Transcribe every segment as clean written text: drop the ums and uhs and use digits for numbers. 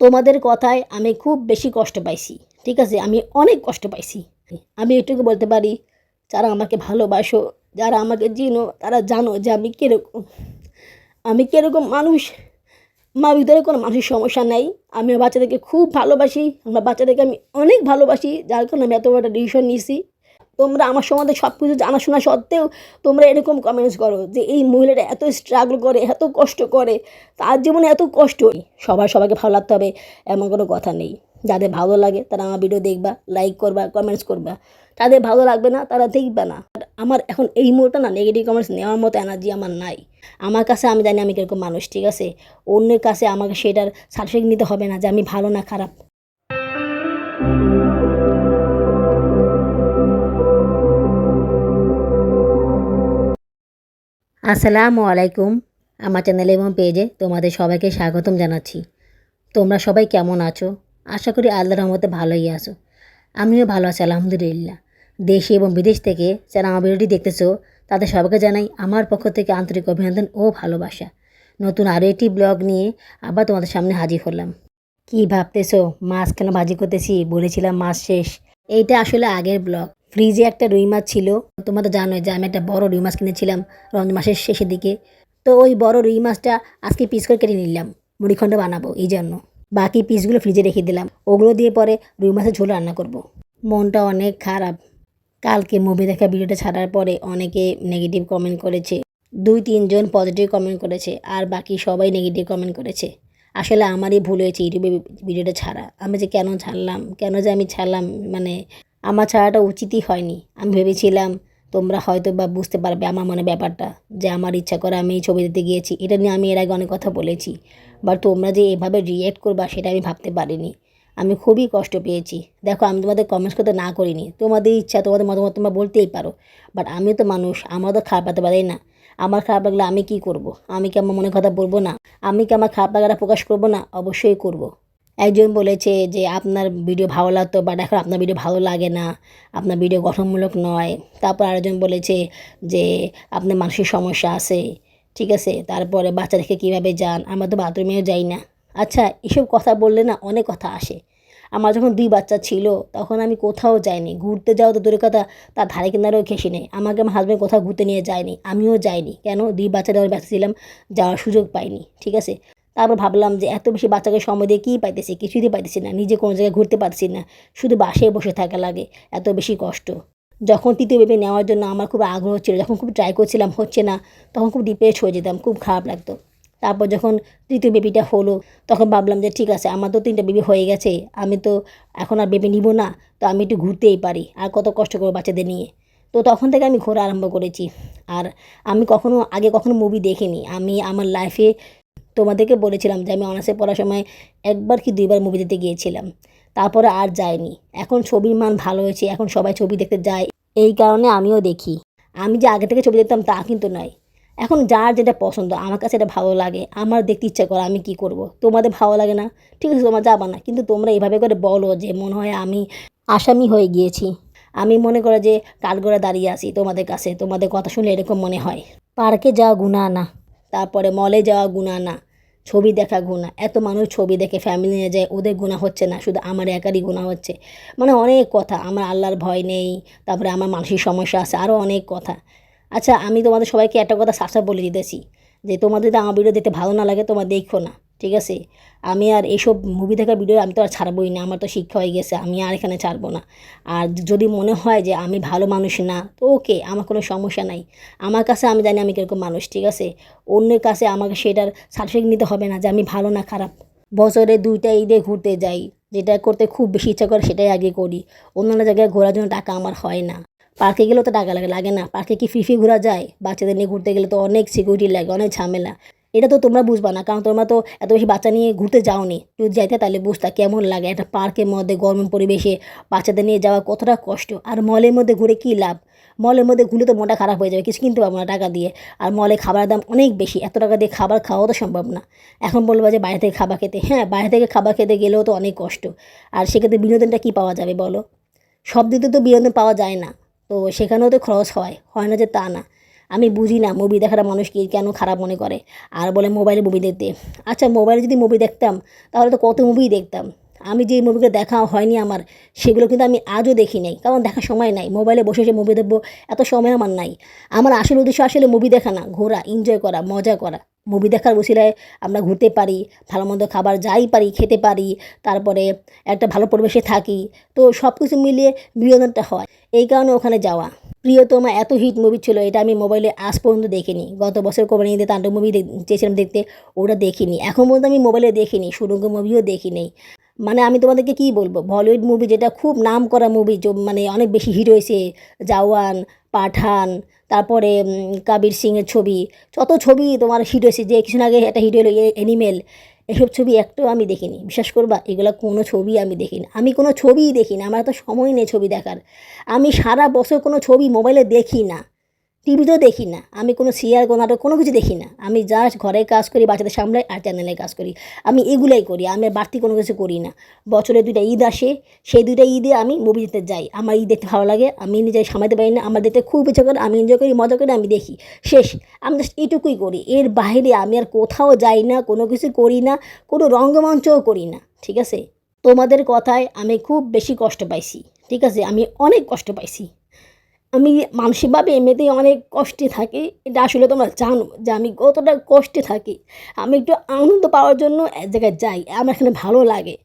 তোমাদের কথায় আমি খুব বেশি কষ্ট পাইছি। ঠিক আছে, আমি অনেক কষ্ট পাইছি। আমি এটুকু বলতে পারি, যারা আমাকে ভালোবাসো, যারা আমাকে চিনো, তারা জানো যে আমি কিরকম মানুষ। আমার ভিতরে কোনো মানসিক সমস্যা নাই। আমি আমার বাচ্চাদেরকে খুব ভালোবাসি, আমার বাচ্চাদেরকে আমি অনেক ভালোবাসি, যার কারণে আমি এত বড় একটা ডিসিশন নিয়েছি। তোমরা আমার সম্বন্ধে সব কিছু জানাশোনা সত্ত্বেও তোমরা এরকম কমেন্টস করো যে এই মহিলাটা এত স্ট্রাগল করে, এত কষ্ট করে, তার জীবনে এত কষ্ট। সবাইকে ভালো লাগতে হবে এমন কোনো কথা নেই। যাদের ভালো লাগে তারা আমার ভিডিও দেখবা, লাইক করবা, কমেন্টস করবা। যাদের ভালো লাগবে না তারা দেখবা না। আমার এখন এই মুহূর্তে না নেগেটিভ কমেন্টস নেওয়ার মতো এনার্জি আমার নাই। আমার কাছে আমি জানি আমি কীরকম মানুষ, ঠিক আছে? অন্যের কাছে আমাকে সেটার সার্টিফিকেট নিতে হবে না যে আমি ভালো না খারাপ। আসসালামু আলাইকুম। আমার চ্যানেলে এবং পেজে তোমাদের সবাইকে স্বাগতম জানাচ্ছি। তোমরা সবাই কেমন আছো? আশা করি আল্লাহর রহমতে ভালোই আছো। আমিও ভালো আছি আলহামদুলিল্লাহ। দেশে এবং বিদেশ থেকে যারা আমার ভিডিওটি দেখতেছো তাদের সবাইকে জানাই আমার পক্ষ থেকে আন্তরিক অভিনন্দন ও ভালোবাসা। নতুন আরও একটি ব্লগ নিয়ে আবার তোমাদের সামনে হাজির হলাম। কি ভাবতেছো মাছ কেন ভাজি করতেছি? বলেছিলাম মাছ শেষ। এইটা আসলে আগের ব্লগ। ফ্রিজে একটা রুই মাছ ছিল। তোমরা তো জানোই যে আমি একটা বড় রুই মাছ কিনেছিলাম রমজান মাসের শেষের দিকে। তো ওই বড় রুই মাছটা আজকে পিস করে কেটে নিলাম, মুড়িখণ্ড বানাবো এই জন্য। বাকি পিসগুলো ফ্রিজে রেখে দিলাম, ওগুলো দিয়ে পরে রুই মাছের ঝোল রান্না করব। মনটা অনেক খারাপ। কালকে মুভি দেখা ভিডিওটা ছাড়ার পরে অনেকে নেগেটিভ কমেন্ট করেছে। 2-3 জন পজিটিভ কমেন্ট করেছে, আর বাকি সবাই নেগেটিভ কমেন্ট করেছে। আসলে আমারই ভুল হয়েছে ইউটিউবে ভিডিওটা ছাড়া। আমি যে কেন ছাড়লাম, কেন যে আমি ছাড়লাম, মানে আমার ছাড়াটা উচিতই হয়নি। আমি ভেবেছিলাম তোমরা হয়তো বা বুঝতে পারবে আমার মনে ব্যাপারটা, যে আমার ইচ্ছা করে আমি এই ছবি দিতে গিয়েছি। এটা নিয়ে আমি এর আগে অনেক কথা বলেছি, বাট তোমরা যে এভাবে রিঅ্যাক্ট করবা সেটা আমি ভাবতে পারিনি। আমি খুবই কষ্ট পেয়েছি। দেখো, আমি তোমাদের কমেন্টস করতে না করিনি, তোমাদের ইচ্ছা, তোমাদের মতামত তোমরা বলতেই পারো, বাট আমি তো মানুষ, আমারও তো খারাপ লাগতে পারি না? আমার খারাপ লাগলে আমি কি করব? আমি কি আমার মনের কথা বলবো না? আমি কি আমার খারাপ লাগাটা প্রকাশ করব না? অবশ্যই করব। একজন বলেছে যে আপনার ভিডিও ভালো লাগতো, বাট এখন আপনার ভিডিও ভালো লাগে না, আপনার ভিডিও গঠনমূলক নয়। তারপর আরেকজন বলেছে যে আপনার মানসিক সমস্যা আছে। ঠিক আছে, তারপরে বাচ্চা রেখে কীভাবে যান? আমরা তো বাথরুমেও যাই না। আচ্ছা, এসব কথা বললে না অনেক কথা আসে। আমার যখন 2 বাচ্চা ছিল তখন আমি কোথাও যাইনি, ঘুরতে যাওয়া তো দূরের কথা, তার ধারে কিনারেও ঘেঁষি নেই। আমাকে আমার হাজব্যান্ড কোথাও ঘুরতে নিয়ে যায়নি, আমিও যাইনি। কেন? 2 বাচ্চা দেওয়ার ব্যস্ত ছিলাম, যাওয়ার সুযোগ পাইনি। ঠিক আছে, তারপর ভাবলাম যে এত বেশি বাচ্চাকে সময় দিয়ে কী পাইতেছি? কিছুই পাইতেছি না, নিজে কোনো জায়গায় ঘুরতে পারছি না, শুধু বাসায় বসে থাকা লাগে, এত বেশি কষ্ট। যখন তৃতীয় বেবি নেওয়ার জন্য আমার খুব আগ্রহ ছিল, যখন খুব ট্রাই করছিলাম হচ্ছে না, তখন খুব ডিপ্রেসড হয়ে যেতাম, খুব খারাপ লাগতো। তারপর যখন তৃতীয় বেবিটা হলো তখন ভাবলাম যে ঠিক আছে, আমার তো 3টা বেবি হয়ে গেছে, আমি তো এখন আর বেবি নিব না, তো আমি একটু ঘুরতেই পারি, আর কত কষ্ট করবো বাচ্চাদের নিয়ে। তো তখন থেকে আমি ঘোরা আরম্ভ করেছি। আর আমি আগে কখনো মুভি দেখিনি। আমি আমার লাইফে তোমাদেরকে বলেছিলাম যে আমি অনার্সে পড়ার সময় 1বার কি 2বার মুভি দেখতে গিয়েছিলাম, তারপরে আর যাইনি। এখন ছবির মান ভালো হয়েছে, এখন সবাই ছবি দেখতে যায়, এই কারণে আমিও দেখি। আমি যে আগে থেকে ছবি দেখতাম তা কিন্তু নয়। এখন যার যেটা পছন্দ, আমার কাছে এটা ভালো লাগে, আমার দেখতে ইচ্ছা করে, আমি কি করব? তোমাদের ভালো লাগে না, ঠিক আছে, তোমরা যাবা না, কিন্তু তোমরা এভাবে করে বলো যে মনে হয় আমি আসামি হয়ে গিয়েছি। আমি মনে করে যে কাঠগড়ায় দাঁড়িয়ে আছি তোমাদের কাছে, তোমাদের কথা শুনে এরকম মনে হয়। পার্কে যাওয়া গুনাহ না, তারপরে মলে যাওয়া গুনাহ না, ছবি দেখা গুনাহ। এত মানুষ ছবি দেখে ফ্যামিলি নিয়ে যায়, ওদের গুনাহ হচ্ছে না, শুধু আমার একারই গুনাহ হচ্ছে। মানে অনেক কথা, আমার আল্লাহর ভয় নেই, তারপরে আমার মানসিক সমস্যা আছে, আরও অনেক কথা। আচ্ছা, আমি তোমাদের সবাইকে একটা কথা সাফ সাফ বলে দিতেছি, যে তোমাদের যদি আমার ভিডিও দেখতে ভালো না লাগে তোমরা দেখো না, ঠিক আছে? আমি আর এইসব মুভি দেখার ভিডিও আমি তো আর ছাড়বই না, আমার তো শিক্ষা হয়ে গেছে, আমি আর এখানে ছাড়বো না। আর যদি মনে হয় যে আমি ভালো মানুষ না, তো ওকে, আমার কোনো সমস্যা নাই। আমার কাছে আমি জানি আমি কীরকম মানুষ, ঠিক আছে? অন্যের কাছে আমাকে সেটার সার্টিফিকেট নিতে হবে না যে আমি ভালো না খারাপ। বছরে 2টা ঈদে ঘুরতে যাই, যেটা করতে খুব বেশি ইচ্ছা করে সেটাই আগে করি। অন্যান্য জায়গায় ঘোরার জন্য টাকা আমার হয় না। পার্কে গেলেও তো টাকা লাগে, লাগে না? পার্কে কি ফ্রি ঘোরা যায়? বাচ্চাদের নিয়ে ঘুরতে গেলে তো অনেক সিকিউরিটি লাগে, অনেক ঝামেলা। এটা তো তোমরা বুঝবা না, কারণ তোমরা তো এত বেশি বাচ্চা নিয়ে ঘুরতে যাওনি। যদি যাইতে তাহলে বুঝতা কেমন লাগে একটা পার্কের মধ্যে গরম পরিবেশে বাচ্চাদের নিয়ে যাওয়া কতটা কষ্ট। আর মলের মধ্যে ঘুরে কী লাভ? মলের মধ্যে ঘুরে তো মনটা খারাপ হয়ে যাবে, কিছু কিনতে পারবো না টাকা দিয়ে। আর মলে খাবারের দাম অনেক বেশি, এত টাকা দিয়ে খাবার খাওয়াও তো সম্ভব না। এখন বলবো যে বাইরে থেকে খাবার খেতে, হ্যাঁ, বাইরে থেকে খাবার খেতে গেলেও তো অনেক কষ্ট। আর সেক্ষেত্রে বিনোদনটা কী পাওয়া যাবে বলো? সব দিকে তো বিনোদন পাওয়া যায় না। তো সেখানেও তো খরচ হয়, হয় না যে তা না। আমি বুঝি না মুভি দেখাটা মানুষ কি কেন খারাপ মনে করে আর বলে মোবাইলে মুভি দেখতে। আচ্ছা মোবাইলে যদি মুভি দেখতাম তাহলে তো কত মুভি দেখতাম। আমি যে মুভিগুলো দেখা হয়নি আমার সেগুলো কিন্তু আমি আজও দেখি নাই, কারণ দেখার সময় নাই। মোবাইলে বসে বসে মুভি দেখবো এত সময় আমার নাই। আমার আসল উদ্দেশ্য আসলে মুভি দেখা না, ঘোরা, এনজয় করা, মজা করা। মুভি দেখার বসিলায় আমরা ঘুরতে পারি, ভালো মন্দ খাবার যাই পারি খেতে পারি, তারপরে একটা ভালো পরিবেশে থাকি। তো সব কিছু মিলিয়ে বিনোদনটা হয়, এই কারণে ওখানে যাওয়া। প্রিয়তমা এত হিট মুভি ছিল, এটা আমি মোবাইলে আজ পর্যন্ত দেখিনি। গত বছর কোরবানি ঈদে তাণ্ডব মুভি চেয়েছিলাম দেখতে, ওটা দেখিনি। এখন পর্যন্ত আমি মোবাইলে দেখিনি, সুরঙ্গ মুভিও দেখিনি। মানে আমি তোমাদেরকে কী বলবো, বলিউড মুভি যেটা খুব নাম করা মুভি, মানে অনেক বেশি হিট হয়েছে, জওয়ান, পাঠান, তারপরে কবির সিংয়ের ছবি, যত ছবি তোমার হিট হয়েছে, যে কিছুদিন আগে একটা হিট হলো অ্যানিমেল, এসব ছবি একটাও আমি দেখিনি। বিশ্বাস করবা, এগুলো কোনো ছবি আমি দেখিনি। আমি কোনো ছবিই দেখি না, আমার এত সময় নেই ছবি দেখার। আমি সারা বছর কোনো ছবি মোবাইলে দেখি না, টিভিতেও দেখি না। আমি কোনো সিরিয়াল, কোনো নাটক, কোনো কিছু দেখি না। আমি জাস্ট ঘরে কাজ করি, বাচ্চাদের সামলাই, আর চ্যানেলে কাজ করি। আমি এগুলাই করি, আমি আর বাড়তি কোনো কিছু করি না। বছরে 2টা ঈদ আসে, সেই 2টা ঈদে আমি মুভি দেখতে যাই। আমার ঈদ দেখতে ভালো লাগে, আমি নিজে সামলাতে পারি না, আমার দেখতে খুব ইচ্ছা করে, আমি এনজয় করি, মজা করে আমি দেখি, শেষ। আমি জাস্ট এইটুকুই করি, এর বাইরে আমি আর কোথাও যাই না, কোনো কিছু করি না, কোনো রঙ্গমঞ্চও করি না। ঠিক আছে, তোমাদের কথায় আমি খুব বেশি কষ্ট পাইছি। ঠিক আছে, আমি অনেক কষ্ট পাইছি। আমি মানসিকভাবে এমনিতেই অনেক কষ্টে থাকি, এটা আসলে তোমরা জানো যে আমি কতটা কষ্টে থাকি। আমি একটু আনন্দ পাওয়ার জন্য এক জায়গায় যাই, আমার এখানে ভালো লাগে।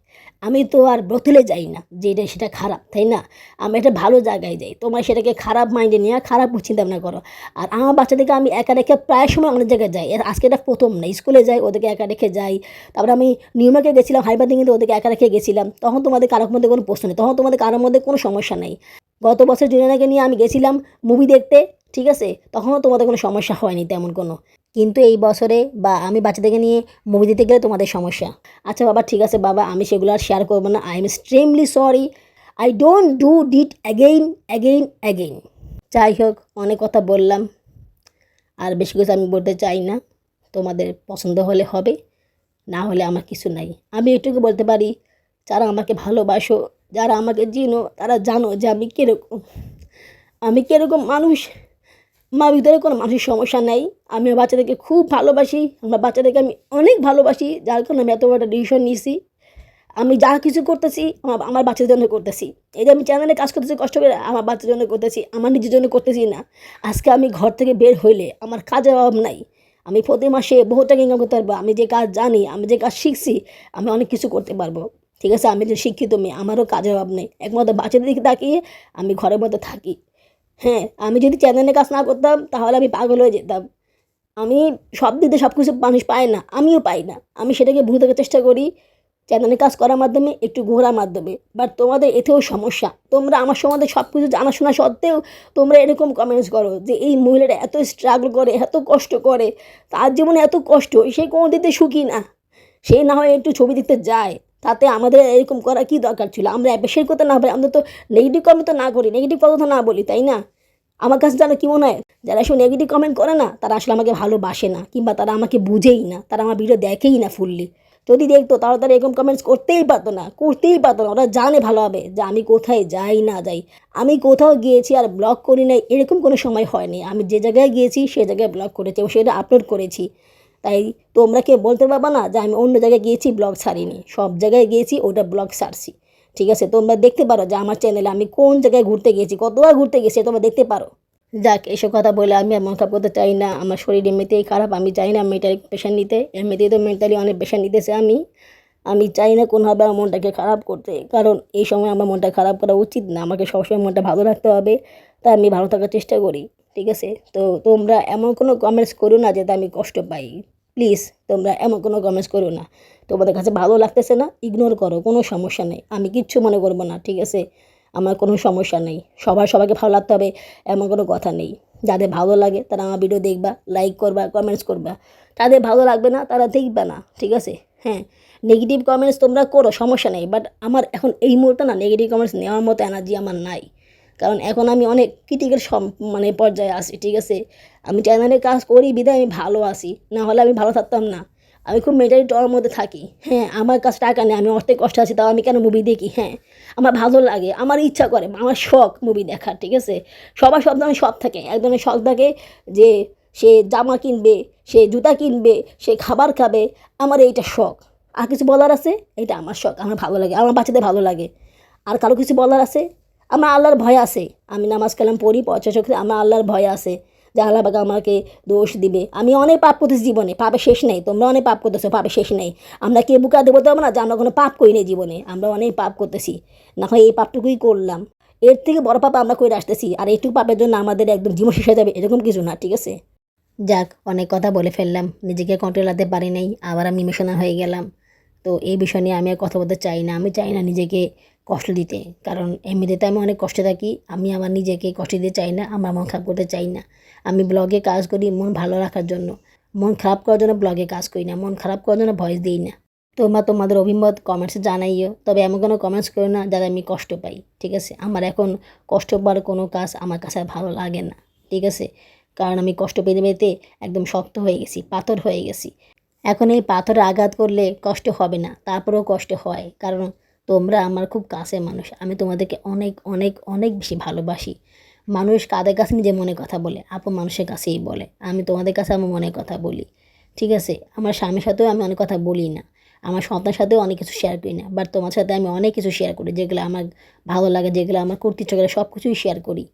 আমি তো আর ব্রথেলে যাই না যে এটা সেটা খারাপ, তাই না? আমি একটা ভালো জায়গায় যাই, তোমরা সেটাকে খারাপ মাইন্ডে নিয়ে খারাপ চিন্তা ভাবনা করো। আর আমার বাচ্চাদেরকে আমি একা রেখে প্রায় সময় অনেক জায়গায় যাই, এর আজকে এটা প্রথম না। স্কুলে যাই, ওদেরকে একা রেখে যাই। তারপরে আমি নিউইয়র্কে গেছিলাম, হাইবাদিং, কিন্তু ওদেরকে একা রেখে গেছিলাম। তখন তোমাদের কারোর মধ্যে কোনো প্রশ্ন নেই, তখন তোমাদের কারোর মধ্যে কোনো সমস্যা নেই। গত বছর জুলিয়ানাকে নিয়ে আমি গেছিলাম মুভি দেখতে, ঠিক আছে, তখনও তোমাদের কোনো সমস্যা হয়নি তেমন কোনো। কিন্তু এই বছরে বা আমি বাচ্চাদেরকে নিয়ে মুভি দিতে গেলে তোমাদের সমস্যা। আচ্ছা বাবা, ঠিক আছে বাবা, আমি সেগুলো আর শেয়ার করবো না। I am extremely sorry, I don't do ডিট again again again. যাই হোক, অনেক কথা বললাম, আর বেশি কিছু আমি বলতে চাই না। তোমাদের পছন্দ হলে হবে, না হলে আমার কিছু নাই। আমি এটুকু বলতে পারি, যারা আমাকে ভালোবাসো, যারা আমাকে চিনো, তারা জানো যে আমি কীরকম মানুষ। আমার ভিতরে কোনো মানসিক সমস্যা নেই। আমি আমার বাচ্চাদেরকে খুব ভালোবাসি, আমার বাচ্চাদেরকে আমি অনেক ভালোবাসি, যার কারণে আমি এত বড় একটা ডিসিশন নিয়েছি। আমি যা কিছু করতেছি আমার বাচ্চাদের জন্য করতেছি। এই যে আমি চ্যানেলে কাজ করতেছি কষ্ট করে, আমার বাচ্চার জন্য করতেছি, আমার নিজের জন্য করতেছি না। আজকে আমি ঘর থেকে বের হইলে আমার কাজের অভাব নাই। আমি প্রতি মাসে বহু টাকা ইনকাম করতে পারবো। আমি যে কাজ জানি, আমি যে কাজ শিখছি, আমি অনেক কিছু করতে পারবো। ঠিক আছে, আমি যে শিক্ষিত মেয়ে, আমারও কাজের অভাব নেই। একমাত্র বাচ্চাদের দিকে তাকিয়ে আমি ঘরের মধ্যে থাকি। হ্যাঁ, আমি যদি চ্যানেলে কাজ না করতাম তাহলে আমি পাগল হয়ে যেতাম। আমি সব দিতে সব কিছু মানুষ পায় না, আমিও পাই না। আমি সেটাকে ভুলে থাকার চেষ্টা করি চ্যানেলে কাজ করার মাধ্যমে, একটু ঘোরার মাধ্যমে। বাট তোমাদের এতেও সমস্যা, তোমরা আমার সম্বন্ধে সব কিছু জানাশোনা সত্ত্বেও তোমরা এরকম কমেন্টস করো যে এই মহিলাটা এত স্ট্রাগল করে, এত কষ্ট করে, তার জীবনে এত কষ্ট, সে কোনো দিতে সুখী না। সে না হয় একটু ছবি দেখতে যায়, তাতে আমাদের এরকম করা কী দরকার ছিল? আমরা অ্যাপ্রিশিয়েট করতে না পারি, আমরা তো নেগেটিভ কমেন্ট তো না করি, নেগেটিভ কথা না বলি, তাই না? আমার কাছে জানো কী মনে হয়, যারা এসব নেগেটিভ কমেন্ট করে না, তারা আসলে আমাকে ভালোবাসে না, কিংবা তারা আমাকে বুঝেই না, তারা আমার ভিডিও দেখেই না ফুললি। যদি দেখতো তাহলে তারা এরকম কমেন্টস করতেই পারতো না, করতেই পারতো না। ওরা জানে ভালোভাবে যে আমি কোথায় যাই না যাই। আমি কোথাও গিয়েছি আর ব্লগ করি নাই, এরকম কোনো সময় হয়নি। আমি যে জায়গায় গিয়েছি সে জায়গায় ব্লগ করেছি এবং সেটা আপলোড করেছি। তাই তোমরা কেউ বলতে পারবা না যে আমি অন্য জায়গায় গিয়েছি ব্লগ ছাড়িনি। সব জায়গায় গিয়েছি, ওটা ব্লগ ছাড়ছি। ঠিক আছে, তোমরা দেখতে পারো যে আমার চ্যানেলে আমি কোন জায়গায় ঘুরতে গিয়েছি, কতবার ঘুরতে গেছি, তোমরা দেখতে পারো। যাক, এসব কথা বলে আমি আর মন খারাপ করতে চাই না। আমার শরীর এমনিতেই খারাপ, আমি চাই না মেন্টালি পেশেন্ট নিতে। এমনিতেই তো মেন্টালি অনেক পেশেন্ট নিতেছে আমি চাই না কোনোভাবে আমার মনটাকে খারাপ করতে, কারণ এই সময় আমার মনটা খারাপ করা উচিত না। আমাকে সবসময় মনটা ভালো রাখতে হবে, তাই আমি ভালো থাকার চেষ্টা করি। ঠিক আছে, তো তোমরা এমন কোনো কমেন্টস করো না যাতে আমি কষ্ট পাই। প্লিজ তোমরা এমন কোনো কমেন্টস করো না। তোমাদের কাছে ভালো লাগতেছে না, ইগনোর করো, কোনো সমস্যা নেই, আমি কিচ্ছু মনে করবো না। ঠিক আছে, আমার কোনো সমস্যা নেই। সবাইকে ভালো লাগতে হবে এমন কোনো কথা নেই। যাদের ভালো লাগে তারা আমার ভিডিও দেখবা, লাইক করবা, কমেন্টস করবা। যাদের ভালো লাগবে না তারা দেখবা না। ঠিক আছে, হ্যাঁ, নেগেটিভ কমেন্টস তোমরা করো, সমস্যা নেই। বাট আমার এখন এই মুহূর্তে না নেগেটিভ কমেন্টস নেওয়ার মতো এনার্জি আমার নাই, কারণ এখন আমি অনেক ক্রিটিক্যাল মানে পর্যায়ে আসি। ঠিক আছে, আমি চ্যানেলে কাজ করি বিধায় আমি ভালো আছি, না হলে আমি ভালো থাকতাম না। আমি খুব মেন্টালি ডর মধ্যে থাকি। হ্যাঁ, আমার কাছে টাকা নেই, আমি অর্থে কষ্টে আছি, তাও আমি কেন মুভি দেখি? হ্যাঁ, আমার ভালো লাগে, আমার ইচ্ছা করে, আমার শখ মুভি দেখার, ঠিক আছে? সবার সব ধরনের শখ থাকে। এক ধরনের শখ থাকে যে সে জামা কিনবে, সে জুতা কিনবে, সে খাবার খাবে। আমার এইটা শখ। আর কিছু বলার আছে? এটা আমার শখ, আমার ভালো লাগে, আমার বাচ্চাদের ভালো লাগে। আর কারো কিছু বলার আছে? আমার আল্লাহর ভয় আছে। আমি নামাজ কালাম পড়ি, পয়সা চোখে আমার আল্লাহর ভয় আছে যে আল্লাহ পাক আমাকে দোষ দিবে। আমি অনেক পাপ করতেছি জীবনে, পাপের শেষ নেই। তোমরা অনেক পাপ করতেছো, পাপের শেষ নেই। আমরা কে বুকা দেবো তো না যে আমরা কোনো পাপ করি নাই জীবনে, আমরা অনেক পাপ করতেছি। না হয় এই পাপটুকুই করলাম, এর থেকে বড় পাপ আমরা করে আসতেছি। আর এইটুকু পাপের জন্য আমাদের একদম জীবন শেষ হয়ে যাবে এরকম কিছু না, ঠিক আছে? যাক, অনেক কথা বলে ফেললাম, নিজেকে কন্ট্রোল করতে পারি নাই, আবার আমি ইমোশনাল হয়ে গেলাম। তো এই বিষয় নিয়ে আমি আর কথা বলতে চাই না। আমি চাই না নিজেকে কষ্ট দিতে, কারণ এমনিতে আমি অনেক কষ্টে থাকি। আমি আমার নিজেকে কষ্ট দিতে চাই না, আমার মন খারাপ করতে চাই না। আমি ব্লগে কাজ করি মন ভালো রাখার জন্য, মন খারাপ করার জন্য ব্লগে কাজ করি না, মন খারাপ করার জন্য ভয়েস দিই না। তোমরা তোমাদের অভিমত কমেন্টসে জানাইও, তবে এমন কোনো কমেন্টস করো না যাতে আমি কষ্ট পাই, ঠিক আছে? আমার এখন কষ্ট পাওয়ার কোনো কাজ আমার কাছে আর ভালো লাগে না, ঠিক আছে? কারণ আমি কষ্ট পেতে পেতে একদম শক্ত হয়ে গেছি, পাথর হয়ে গেছি। এখন এই পাথরে আঘাত করলে কষ্ট হবে না, তারপরেও কষ্ট হয়, কারণ তোমরা আমার খুব কাছের মানুষ। আমি তোমাদেরকে অনেক অনেক অনেক বেশি ভালোবাসি। মানুষ কাদের কাছে নিজের মনের কথা বলে? আপন মানুষের কাছেই বলে। আমি তোমাদের কাছে আমার মনের কথা বলি, ঠিক আছে? আমার স্বামীর সাথেও আমি অনেক কথা বলি না, আমার সন্তানের সাথেও অনেক কিছু শেয়ার করি না, বাট তোমার সাথে আমি অনেক কিছু শেয়ার করি, যেগুলো আমার ভালো লাগে, যেগুলো আমার করতে ইচ্ছে করে, সব কিছুই শেয়ার করি।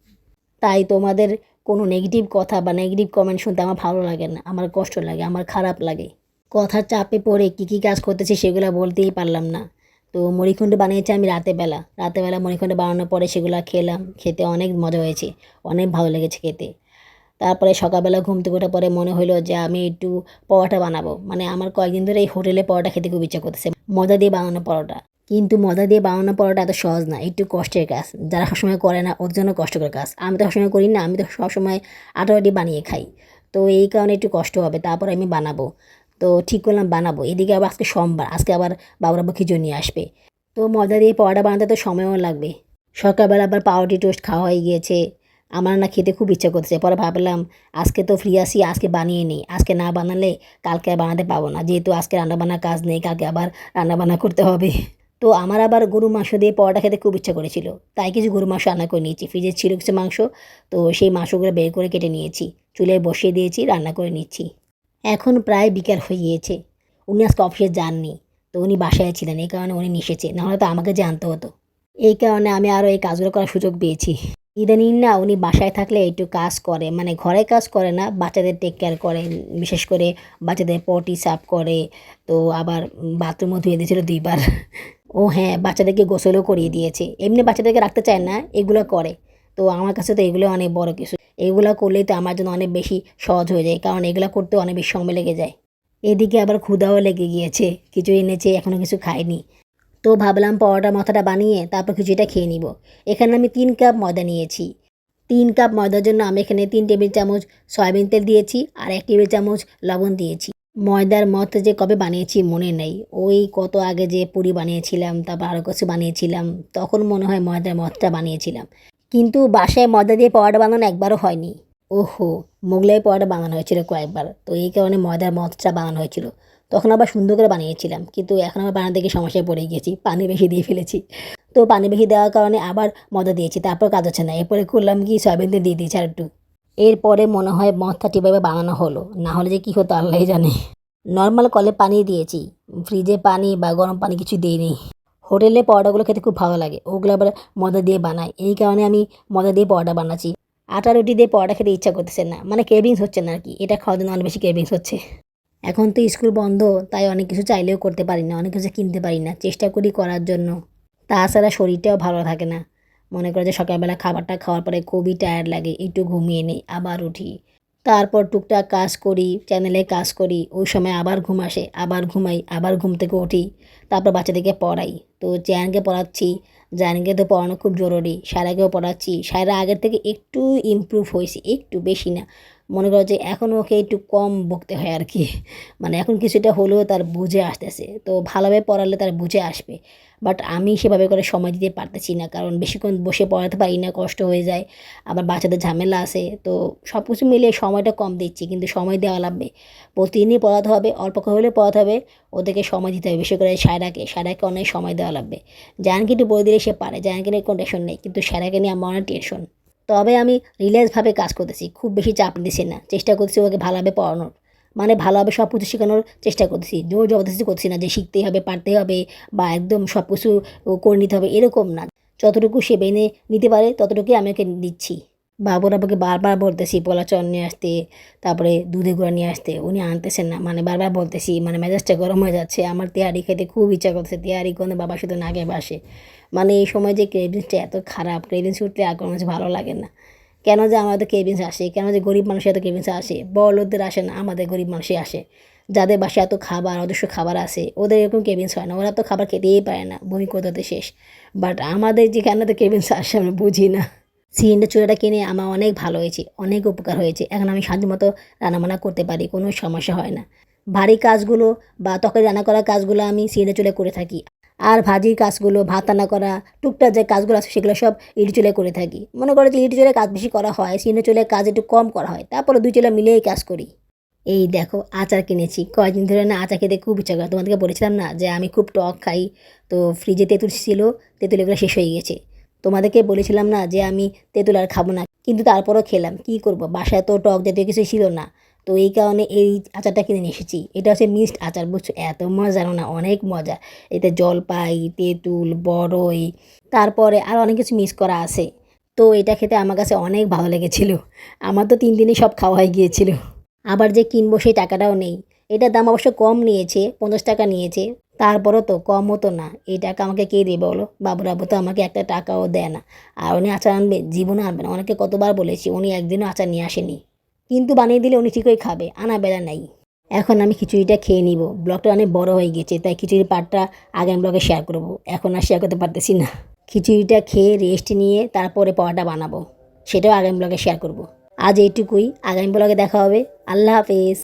তাই তোমাদের কোনো নেগেটিভ কথা বা নেগেটিভ কমেন্ট শুনতে আমার ভালো লাগে না, আমার কষ্ট লাগে, আমার খারাপ লাগে। কথার চাপে পড়ে কী কাজ করতেছি সেগুলো বলতেই পারলাম না। তো মুড়িঘণ্ট বানিয়েছি আমি রাতের বেলা মুড়িঘণ্ট বানানোর পরে সেগুলো খেলাম, খেতে অনেক মজা হয়েছে, অনেক ভালো লেগেছে খেতে। তারপরে সকালবেলা ঘুম থেকে ওঠার পরে মনে হলো যে আমি একটু পরোটা বানাবো। মানে আমার কয়েকদিন ধরে এই হোটেলে পরোটা খেতে খুব ইচ্ছা করতেছে, ময়দা দিয়ে বানানো পরোটা। কিন্তু ময়দা দিয়ে বানানো পরোটা এত সহজ না, একটু কষ্টের কাজ। যারা সবসময় করে না ওর জন্য কষ্টকর কাজ। আমি তো সবসময় করি না, আমি তো সবসময় আটা রুটি বানিয়ে খাই। তো এই কারণে একটু কষ্ট হবে, তারপর আমি বানাবো। তো ঠিক করলাম বানাবো। এদিকে আবার আজকে সোমবার, আজকে আবার বাবুরাব্বু খিচুড়ি নিয়ে আসবে। তো ময়দা দিয়ে পরোটা বানাতে তো সময়ও লাগবে। সকালবেলা আবার পাউরুটি টোস্ট খাওয়া হয়ে গিয়েছে। আমার না খেতে খুব ইচ্ছা করতেছে। পরে ভাবলাম আজকে তো ফ্রি আছি, আজকে বানিয়ে নিই। আজকে না বানালে কালকে আর বানাতে পারবো না। যেহেতু আজকে রান্নাবান্নার কাজ নেই, কালকে আবার রান্নাবান্না করতে হবে। তো আমার আবার গরুর মাংস দিয়ে পরোটা খেতে খুব ইচ্ছা করেছিল। তাই কিছু গরুর মাংস রান্না করে নিয়েছি। ফ্রিজে ছিল কিছু মাংস, তো সেই মাংসগুলো বের করে কেটে নিয়েছি। চুলায় বসিয়ে দিয়েছি, রান্না করে নিচ্ছি। এখন প্রায় বিকেল হয়ে গিয়েছে। উনি আজকে অফিসে যাননি। তো উনি বাসায় ছিলেন, এই কারণে উনি এসেছে। নাহলে তো আমাকে জানতে হতো। এই কারণে আমি আরও এই কাজগুলো করার সুযোগ পেয়েছি। ইদানিং না উনি বাসায় থাকলে একটু কাজ করে, মানে ঘরে কাজ করে না, বাচ্চাদের টেক কেয়ার করে। বিশেষ করে বাচ্চাদের পটি সাফ করে। তো আবার বাথরুমও ধুয়ে দিয়েছিল ২ বার। ও হ্যাঁ, বাচ্চাদেরকে গোসলও করিয়ে দিয়েছে। এমনি বাচ্চাদেরকে রাখতে চায় না, এগুলো করে। তো আমার কাছে তো এগুলো অনেক বড় কিছু। এগুলো করলেই তো আমার জন্য অনেক বেশি সহজ হয়ে যায়, কারণ এগুলো করতেও অনেক বেশি সময় লেগে যায়। এদিকে আবার ক্ষুধাও লেগে গিয়েছে, কিছু এনেছে, এখনও কিছু খাইনি। তো ভাবলাম পরোটা মাথাটা বানিয়ে তারপর খিচুড়িটা খেয়ে নিব। এখানে আমি ৩ কাপ ময়দা নিয়েছি। ৩ কাপ ময়দার জন্য আমি এখানে ৩ টেবিল চামচ সয়াবিন তেল দিয়েছি, আর ১ টেবিল চামচ লবণ দিয়েছি। ময়দার মত যে কবে বানিয়েছি মনে নেই, ওই কত আগে যে পুরি বানিয়েছিলাম, তারপর আরও কিছু বানিয়েছিলাম, তখন মনে হয় ময়দার মতটা বানিয়েছিলাম। কিন্তু বাসায় ময়দা দিয়ে পরোটা বানানো একবারও হয়নি। ওহো, মোগলাই পরোটা বানানো হয়েছিল কয়েকবার, তো এই কারণে ময়দার মতটা বানানো হয়েছিল। তখন আবার সুন্দর করে বানিয়েছিলাম, কিন্তু এখন আবার বানাতে গিয়ে সমস্যায় পড়ে গিয়েছি, পানি বেশি দিয়ে ফেলেছি। তো পানি বেশি দেওয়ার কারণে আবার ময়দা দিয়েছি, তারপর কাজ হচ্ছে না। এরপরে করলাম কি, সয়াবিন তেল দিয়ে দিয়েছি আর একটু। এরপরে মনে হয় মদটা ঠিকভাবে বানানো হলো, না হলে যে কী হতো আল্লাহই জানে। নর্মাল কলে পানি দিয়েছি, ফ্রিজে পানি বা গরম পানি কিছু দিইনি। হোটেলে পরোটাগুলো খেতে খুব ভালো লাগে, ওগুলো আবার ময়দা দিয়ে বানায়, এই কারণে আমি ময়দা দিয়ে পরোটা বানাচ্ছি। আটা রুটি দিয়ে পরোটা খেতে ইচ্ছা করতেছে না, মানে ক্রেভিংস হচ্ছে না আর কি। এটা খাওয়ার জন্য অনেক বেশি ক্রেভিংস হচ্ছে। এখন তো স্কুল বন্ধ, তাই অনেক কিছু চাইলেও করতে পারি না, অনেক কিছু কিনতে পারি না, চেষ্টা করি করার জন্য। তাছাড়া শরীরটাও ভালো থাকে না। মনে করে যে সকালবেলা খাবারটা খাওয়ার পরে খুবই টায়ার্ড লাগে, একটু ঘুমিয়ে নিই, আবার উঠি। তারপর টুকটাক কাজ করি, চ্যানেলে কাজ করি, ওই সময় আবার ঘুম আসে, আবার ঘুমাই, আবার ঘুম থেকে উঠি। তারপর বাচ্চাদেরকে পড়াই। তো জায়ানকে পড়াচ্ছি, জায়ানকে তো পড়ানো খুব জরুরি। সায়রাকেও পড়াচ্ছি। সায়রা আগের থেকে একটু ইমপ্রুভ হয়েছে, একটু, বেশি না। মনে করো যে এখন ওকে একটু কম বকতে হয় আর কি, মানে এখন কিছুটা হলেও তার বুঝে আসতেছে, তো ভালোভাবে পড়ালে তার বুঝে আসবে। বাট আমি সেভাবে করে সময় দিতে পারতেছি না, কারণ বেশিক্ষণ বসে পড়াতে পারি না, কষ্ট হয়ে যায়, আবার বাচ্চাদের ঝামেলা আছে, তো সব কিছু মিলিয়ে সময়টা কম দিচ্ছি, কিন্তু সময় দেওয়া লাগবে। প্রতিদিনই পড়াতে হবে, অল্প করে হলেও পড়াতে হবে, ওদেরকে সময় দিতে হবে, বিশেষ করে সায়রাকে অনেক সময় দেওয়া লাগবে। জায়ানকে একটু বলে দিলে সে পারে, জায়ানকে নিয়ে কোনো টেনশন নেই, কিন্তু সায়রাকে নিয়ে আমার অনেক টেনশন। তবে আমি রিল্যাক্সভাবে কাজ করতেছি, খুব বেশি চাপ দিচ্ছি না, চেষ্টা করতেছি ওকে ভালোভাবে পড়ানোর, মানে ভালোভাবে সব কিছু শেখানোর চেষ্টা করতেছি, জোর জবরদস্তি করছি না যে শিখতেই হবে, পারতেই হবে, বা একদম সব কিছু করে নিতে হবে, এরকম না। যতটুকু সে মেনে নিতে পারে ততটুকুই আমি ওকে দিচ্ছি। বাবুর আব্বুকে বারবার বলতেছি পোলা চাল নিয়ে আসতে, তারপরে দুধে গুঁড়া নিয়ে আসতে, উনি আনতেছেন না, মানে বারবার বলতেছি, মানে মেজাজটা গরম হয়ে যাচ্ছে, আমার তেহারি খেতে খুব ইচ্ছা করছে, তেহারি কোনো বাবার সাথে না খেয়ে বাসে, মানে এই সময় যে ক্রেভিংসটা এত খারাপ, ক্রেভিংস উঠলে আর কোনো কিছু ভালো লাগে না। কেন যে আমাদের ক্রেভিংস আসে, কেন যে গরিব মানুষের এত ক্রেভিংস আসে, বড়লোকদের আসে না, আমাদের গরিব মানুষই আসে, যাদের বাসায় এত খাবার অজস্র খাবার আছে, ওদের এরকম ক্রেভিংস হয় না, ওরা তো খাবার খেতেই পারে না, বমি করতে শেষ। বাট আমাদের যেখানে তো ক্রেভিংস আসে আমরা বুঝি না। সিলিন্ডার চুলাটা কিনে আমার অনেক ভালো হয়েছে, অনেক উপকার হয়েছে, এখন আমি শান্তিমতো রান্নাবান্না করতে পারি, কোনো সমস্যা হয় না। ভারী কাজগুলো বা তরকারি রান্না করার কাজগুলো আমি সিলিন্ডার চুলায় করে থাকি, আর ভাজির কাজগুলো, ভাত রান্না করা, টুকটাক যে কাজগুলো আছে সেগুলো সব ইট চুলায় করে থাকি। মনে করো যে ইট চুলায় কাজ বেশি করা হয়, সিলিন্ডার চুলায় কাজ একটু কম করা হয়, তারপরে দুই চুলা মিলিয়েই কাজ করি। এই দেখো আচার কিনেছি, কয়েকদিন ধরে না আচার খেতে খুব ইচ্ছা করে, তোমাদেরকে বলেছিলাম না যে আমি খুব টক খাই, তো ফ্রিজে তেঁতুল ছিল, তেঁতুল এগুলো শেষ হয়ে গেছে। তোমাদেরকে বলেছিলাম না যে আমি তেঁতুল আর খাবো না, কিন্তু তারপরও খেলাম, কি করব, বাসায় তো টক জাতীয় কিছু ছিল না, তো এই কারণে এই আচারটা কিনে নিয়ে এসেছি। এটা হচ্ছে মিক্সড আচার, বুঝছো, এত মজা জানো না, অনেক মজা। এতে জলপাই, তেঁতুল, বড়ই, তারপরে আর অনেক কিছু মিক্স করা আছে। তো এটা খেতে আমার কাছে অনেক ভালো লেগেছিল, আমার তো 3 দিনই সব খাওয়া হয়ে গিয়েছিল। আবার যে কিনবো সেই টাকাটাও নেই। এটার দাম অবশ্য কম নিয়েছে, 50 টাকা নিয়েছে, তারপরও তো কম হতো না, এই টাকা আমাকে কে দেবে বলো, বাবুর আব্বু তো আমাকে একটা টাকাও দেয় না। আর উনি আচার আনবে, জীবনে আনবে না, ওনাকে কতবার বলেছি, উনি একদিনও আচার নিয়ে আসেনি, কিন্তু বানিয়ে দিলে উনি ঠিকই খাবে, আনা বেলা নাই। এখন আমি খিচুড়িটা খেয়ে নিব, ব্লগটা অনেক বড় হয়ে গেছে, তাই খিচুড়ির পার্টটা আগামী ব্লগে শেয়ার করব, এখন আর শেয়ার করতে পারতেছি না। খিচুড়িটা খেয়ে রেস্ট নিয়ে তারপরে পরোটা বানাবো, সেটাও আগামী ব্লগে শেয়ার করব। আজ এইটুকুই, আগামী ব্লগে দেখা হবে। আল্লাহ হাফেজ।